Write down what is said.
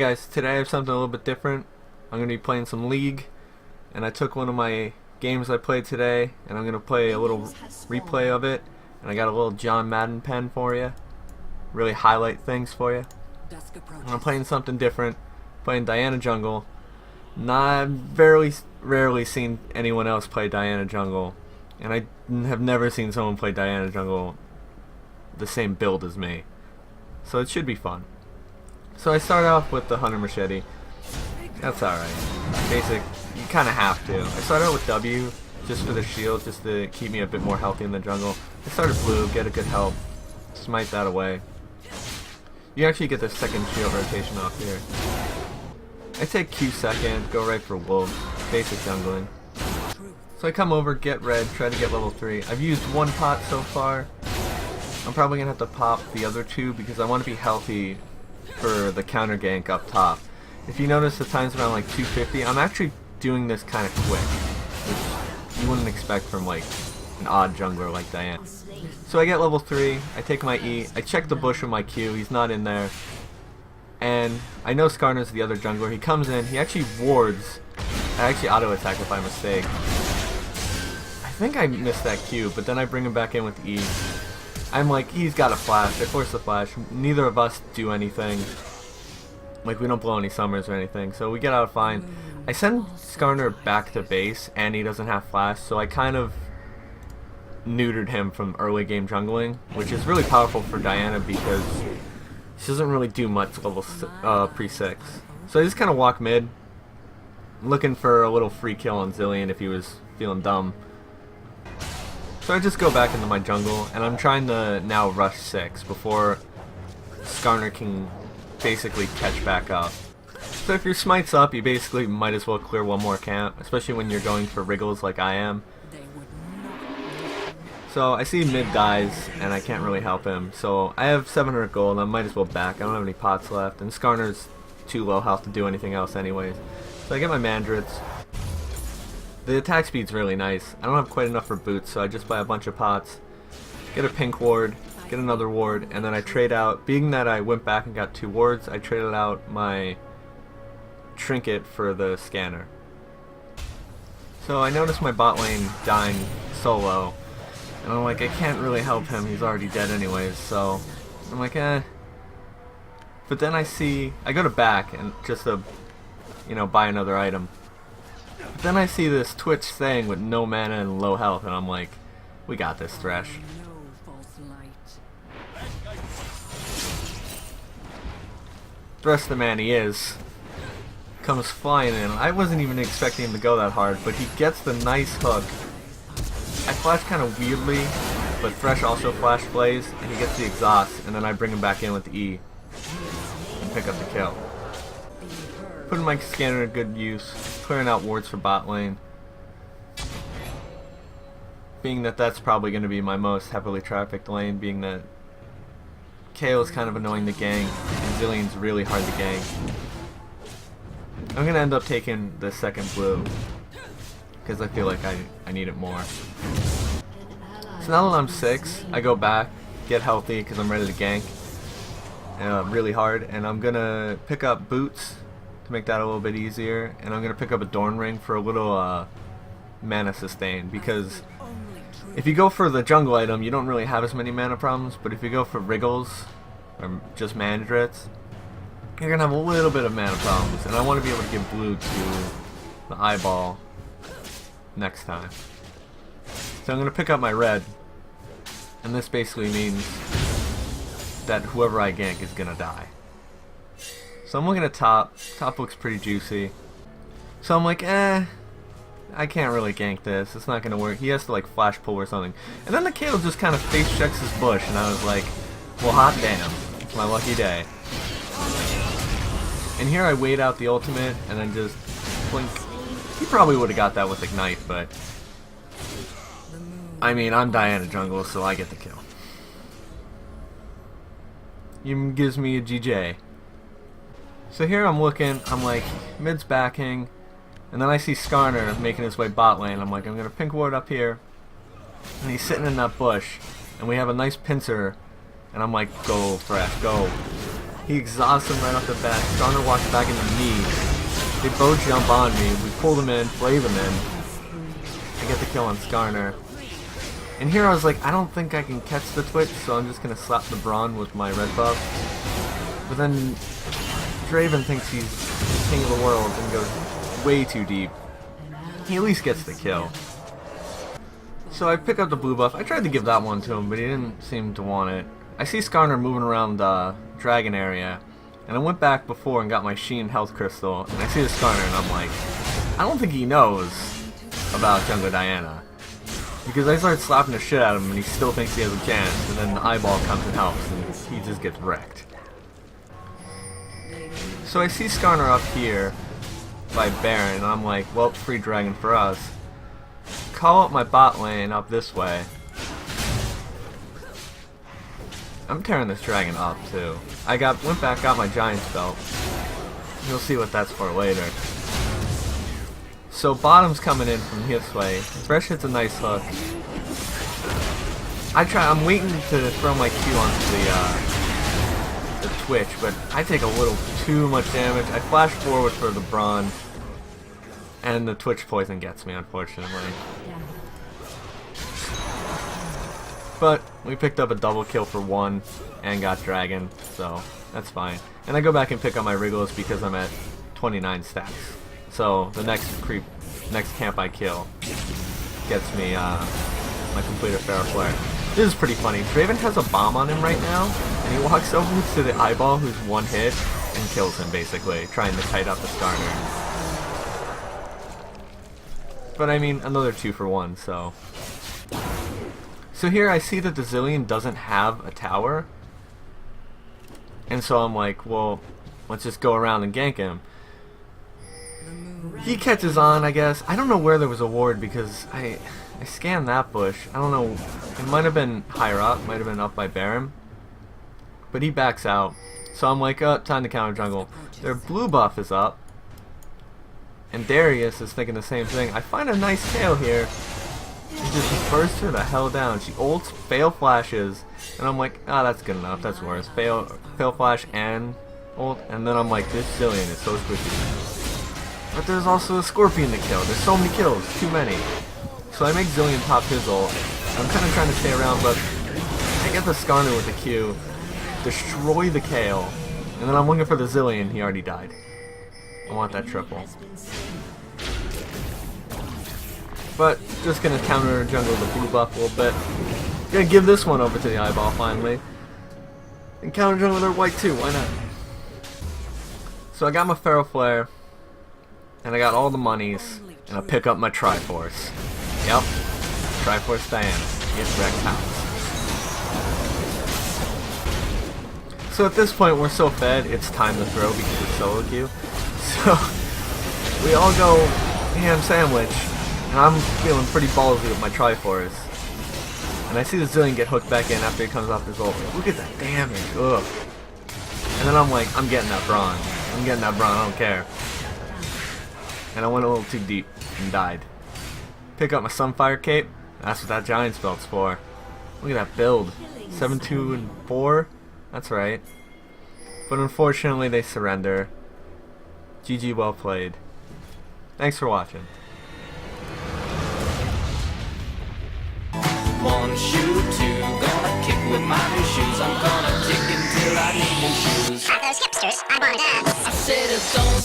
guys, today I have something a little bit different. I'm going to be playing some League, and I took one of my games I played today, and I'm going to play a little replay of it, and I got a little John Madden pen for you, really highlight things for you. And I'm playing something different, playing Diana Jungle. I've very rarely seen anyone else play Diana Jungle, and I have never seen someone play Diana Jungle the same build as me, so it should be fun. So I start off with the Hunter Machete. That's alright. Basic, you kind of have to. I start out with W, just for the shield, just to keep me a bit more healthy in the jungle. I started blue, get a good help, smite that away. You actually get the second shield rotation off here. I take Q second, go right for wolves, basic jungling. So I come over, get red, try to get level 3. I've used one pot so far. I'm probably going to have to pop the other two because I want to be healthy for the counter gank up top. If you notice the times around like 250, I'm actually doing this kind of quick, which you wouldn't expect from like an odd jungler like Diana. So I get level 3, I take my E, I check the bush with my Q, he's not in there, and I know Skarner's the other jungler. He comes in, he actually wards. I actually auto attack it by mistake. I think I missed that Q, but then I bring him back in with E. I'm like, he's got a flash, I force the flash, neither of us do anything, like we don't blow any summers or anything, so we get out fine. I send Skarner back to base, and he doesn't have flash, so I kind of neutered him from early game jungling, which is really powerful for Diana because she doesn't really do much level pre-6. So I just kind of walk mid, looking for a little free kill on Zillion if he was feeling dumb. So I just go back into my jungle, and I'm trying to now rush 6 before Skarner can basically catch back up. So if your smite's up, you basically might as well clear one more camp, especially when you're going for wriggles like I am. So I see mid dies, and I can't really help him, so I have 700 gold, I might as well back. I don't have any pots left, and Skarner's too low health to do anything else anyways. So I get my Mandrits. The attack speed's really nice. I don't have quite enough for boots, so I just buy a bunch of pots, get a pink ward, get another ward, and then I trade out, being that I went back and got 2 wards, I traded out my trinket for the scanner. So I noticed my bot lane dying solo, and I'm like, I can't really help him, he's already dead anyways, so I'm like, eh. But then I go to back and just to, you know, buy another item. But then I see this Twitch thing with no mana and low health, and I'm like, we got this, Thresh. Thresh the man he is comes flying in. I wasn't even expecting him to go that hard, but he gets the nice hook. I flash kind of weirdly, but Thresh also flash plays, and he gets the exhaust, and then I bring him back in with the E and pick up the kill. Putting my scanner to good use, clearing out wards for bot lane. Being that that's probably going to be my most heavily trafficked lane, being that KO is kind of annoying to gank, and Zillion's really hard to gank. I'm going to end up taking the second blue, because I feel like I need it more. So now that I'm 6, I go back, get healthy, because I'm ready to gank really hard, and I'm going to pick up boots to make that a little bit easier, and I'm going to pick up a Dorn Ring for a little mana sustain, because if you go for the jungle item, you don't really have as many mana problems, but if you go for wriggles, or just Mandrits, you're going to have a little bit of mana problems, and I want to be able to give blue to the eyeball next time. So I'm going to pick up my red, and this basically means that whoever I gank is going to die. So I'm looking at top. Top looks pretty juicy. So I'm like, I can't really gank this. It's not going to work. He has to like flash pull or something. And then the KO just kind of face checks his bush, and I was like, well, hot damn. It's my lucky day. And here I wait out the ultimate, and then just blink. He probably would have got that with Ignite, but I mean, I'm Diana Jungle, so I get the kill. He gives me a GJ. So here I'm looking, I'm like, mid's backing, and then I see Skarner making his way bot lane. I'm like, I'm going to pink ward up here, and he's sitting in that bush, and we have a nice pincer, and I'm like, go Thresh, go. He exhausts him right off the bat. Skarner walks back into me. They both jump on me. We pull them in, flay them in. I get the kill on Skarner. And here I was like, I don't think I can catch the Twitch, so I'm just gonna slap the Brawn with my red buff. But then Draven thinks he's king of the world and goes way too deep. He at least gets the kill. So I pick up the blue buff. I tried to give that one to him, but he didn't seem to want it. I see Skarner moving around the dragon area, and I went back before and got my Sheen health crystal, and I see the Skarner and I'm like, I don't think he knows about Jungle Diana. Because I started slapping the shit out of him and he still thinks he has a chance, and then the eyeball comes and helps and he just gets wrecked. So I see Skarner up here by Baron, and I'm like, well, free dragon for us. Call up my bot lane up this way. I'm tearing this dragon up too. I went back, got my Giant's Belt. You'll see what that's for later. So bottom's coming in from this way. Thresh hits a nice hook. I'm waiting to throw my Q onto the Twitch, but I take a little too much damage. I flash forward for the Brawn, and the Twitch poison gets me, unfortunately. But we picked up a double kill for 1 and got dragon, so that's fine. And I go back and pick up my Wriggles because I'm at 29 stacks. So the next camp I kill gets me my completed Feral Flare. This is pretty funny. Draven has a bomb on him right now, and he walks over to the eyeball who's one hit and kills him basically, trying to kite up the Skarner. But I mean, another 2 for 1, so. So here I see that the Zilean doesn't have a tower, and so I'm like, well, let's just go around and gank him. He catches on, I guess. I don't know where there was a ward because I scanned that bush. I don't know. It might have been higher up. Might have been up by Baron. But he backs out. So I'm like, oh, time to counter jungle. Their blue buff is up. And Darius is thinking the same thing. I find a nice tail here. He just bursts her the hell down. She ults, fail flashes. And I'm like, ah, oh, that's good enough. That's worse. Fail flash and ult. And then I'm like, this Zilean is so squishy. But there's also a Scorpion to kill. There's so many kills. Too many. So I make Zilean pop his ult. I'm kind of trying to stay around, but I get the Skarner with the Q. Destroy the Kale. And then I'm looking for the Zilean. He already died. I want that triple. But just gonna counter jungle the blue buff a little bit. Gonna give this one over to the eyeball finally. And counter jungle their white too. Why not? So I got my Feral Flare. And I got all the monies, and I pick up my Triforce. Yep, Triforce Diana. Get wrecked house. So at this point, we're so fed, it's time to throw because it's solo queue. So we all go ham sandwich, and I'm feeling pretty ballsy with my Triforce. And I see the Zilean get hooked back in after he comes off his ult. Look at that damage. Ugh. And then I'm like, I'm getting that Brawn. I'm getting that Brawn. I don't care. And I went a little too deep and died. Pick up my Sunfire Cape. That's what that Giant's Belt's for. Look at that build. 7, 2, and 4. That's right. But unfortunately they surrender. GG, well played. Thanks for watching. One shoe, two, gonna kick with my new shoes. I'm gonna kick until I need new shoes. Are those hipsters? I want to dance. I said it don't